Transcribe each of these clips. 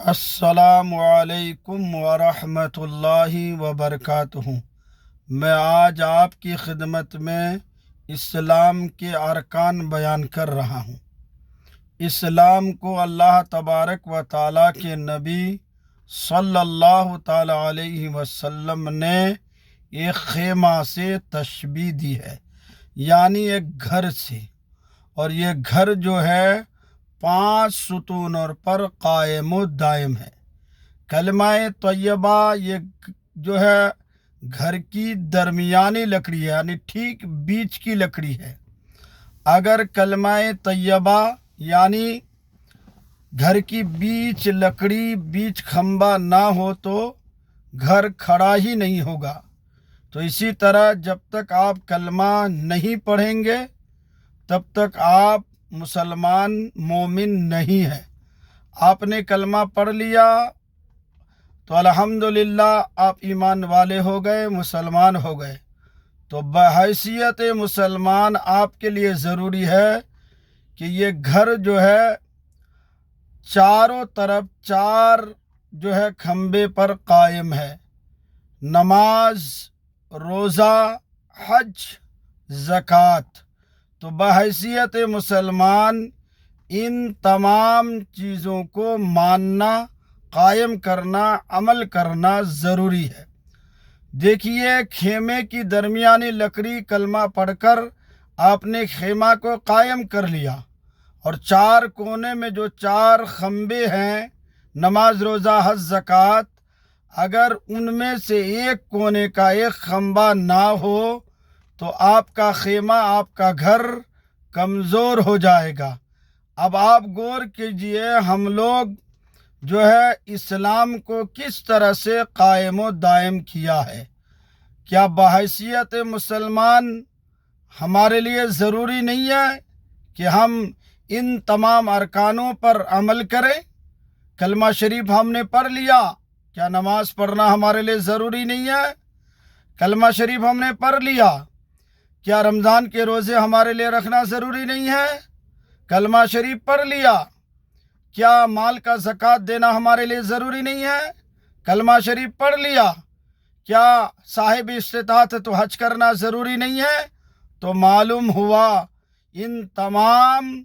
السلام علیکم ورحمۃ اللہ وبرکاتہ۔ میں آج آپ کی خدمت میں اسلام کے ارکان بیان کر رہا ہوں۔ اسلام کو اللہ تبارک و تعالیٰ کے نبی صلی اللہ تعالیٰ علیہ وسلم نے ایک خیمہ سے تشبیہ دی ہے، یعنی ایک گھر سے، اور یہ گھر جو ہے 5 ستونوں پر قائم و دائم ہے۔ کلمہ طیبہ یہ جو ہے گھر کی درمیانی لکڑی ہے، یعنی ٹھیک بیچ کی لکڑی ہے۔ اگر کلمہ طیبہ یعنی گھر کی بیچ لکڑی، بیچ کھمبا نہ ہو تو گھر کھڑا ہی نہیں ہوگا۔ تو اسی طرح جب تک آپ کلمہ نہیں پڑھیں گے تب تک آپ مسلمان مومن نہیں ہے۔ آپ نے کلمہ پڑھ لیا تو الحمدللہ آپ ایمان والے ہو گئے، مسلمان ہو گئے۔ تو بحیثیت مسلمان آپ کے لیے ضروری ہے کہ یہ گھر جو ہے چاروں طرف 4 جو ہے کھمبے پر قائم ہے۔ نماز، روزہ، حج، زکوٰۃ۔ تو بحیثیت مسلمان ان تمام چیزوں کو ماننا، قائم کرنا، عمل کرنا ضروری ہے۔ دیکھیے، خیمے کی درمیانی لکڑی کلمہ پڑھ کر آپ نے خیمہ کو قائم کر لیا، اور 4 کونے میں جو 4 کھمبے ہیں، نماز، روزہ، حج، زکوٰۃ، اگر ان میں سے ایک کونے کا ایک کھمبا نہ ہو تو آپ کا خیمہ، آپ کا گھر کمزور ہو جائے گا۔ اب آپ غور کیجئے، ہم لوگ جو ہے اسلام کو کس طرح سے قائم و دائم کیا ہے۔ کیا بحیثیت مسلمان ہمارے لیے ضروری نہیں ہے کہ ہم ان تمام ارکانوں پر عمل کریں؟ کلمہ شریف ہم نے پڑھ لیا، کیا نماز پڑھنا ہمارے لیے ضروری نہیں ہے؟ کلمہ شریف ہم نے پڑھ لیا، کیا رمضان کے روزے ہمارے لیے رکھنا ضروری نہیں ہے؟ کلمہ شریف پڑھ لیا، کیا مال کا زکوٰۃ دینا ہمارے لیے ضروری نہیں ہے؟ کلمہ شریف پڑھ لیا، کیا صاحب استطاعت ہے تو حج کرنا ضروری نہیں ہے؟ تو معلوم ہوا ان تمام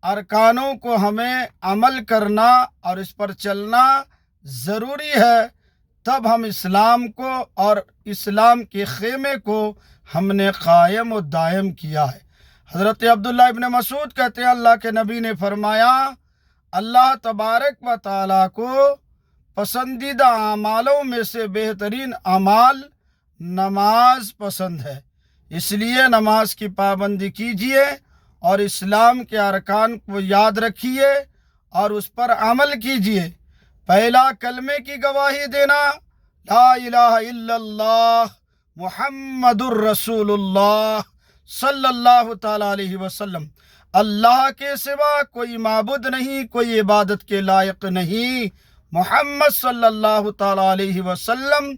ارکانوں کو ہمیں عمل کرنا اور اس پر چلنا ضروری ہے، تب ہم اسلام کو اور اسلام کے خیمے کو ہم نے قائم و دائم کیا ہے۔ حضرت عبداللہ ابن مسعود کہتے ہیں، اللہ کے نبی نے فرمایا، اللہ تبارک و تعالیٰ کو پسندیدہ اعمالوں میں سے بہترین اعمال نماز پسند ہے، اس لیے نماز کی پابندی کیجیے اور اسلام کے ارکان کو یاد رکھیے اور اس پر عمل کیجیے۔ پہلا، کلمے کی گواہی دینا، لا الہ الا اللہ محمد الرسول اللہ صلی اللہ تعالیٰ علیہ وسلم، اللہ کے سوا کوئی معبود نہیں، کوئی عبادت کے لائق نہیں، محمد صلی اللہ تعالیٰ علیہ وسلم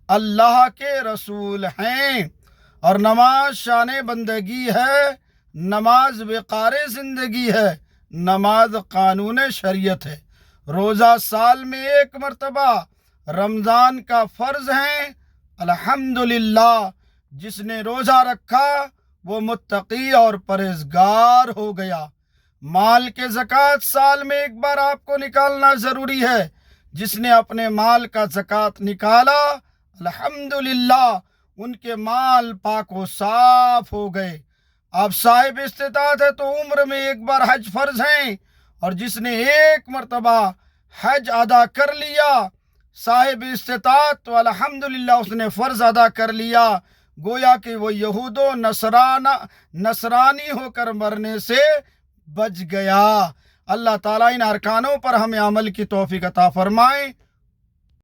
اللہ کے رسول ہیں۔ اور نماز شان بندگی ہے، نماز وقار زندگی ہے، نماز قانون شریعت ہے۔ روزہ سال میں 1 مرتبہ رمضان کا فرض ہے۔ الحمدللہ، جس نے روزہ رکھا وہ متقی اور پرہیزگار ہو گیا۔ مال کے زکوٰۃ سال میں 1 بار آپ کو نکالنا ضروری ہے۔ جس نے اپنے مال کا زکوٰۃ نکالا، الحمدللہ ان کے مال پاک و صاف ہو گئے۔ آپ صاحب استطاعت ہے تو عمر میں 1 بار حج فرض ہیں، اور جس نے 1 مرتبہ حج ادا کر لیا، صاحب استطاعت، تو الحمدللہ اس نے فرض ادا کر لیا، گویا کہ وہ یہود و نصرانی ہو کر مرنے سے بچ گیا۔ اللہ تعالیٰ ان ارکانوں پر ہمیں عمل کی توفیق عطا فرمائے۔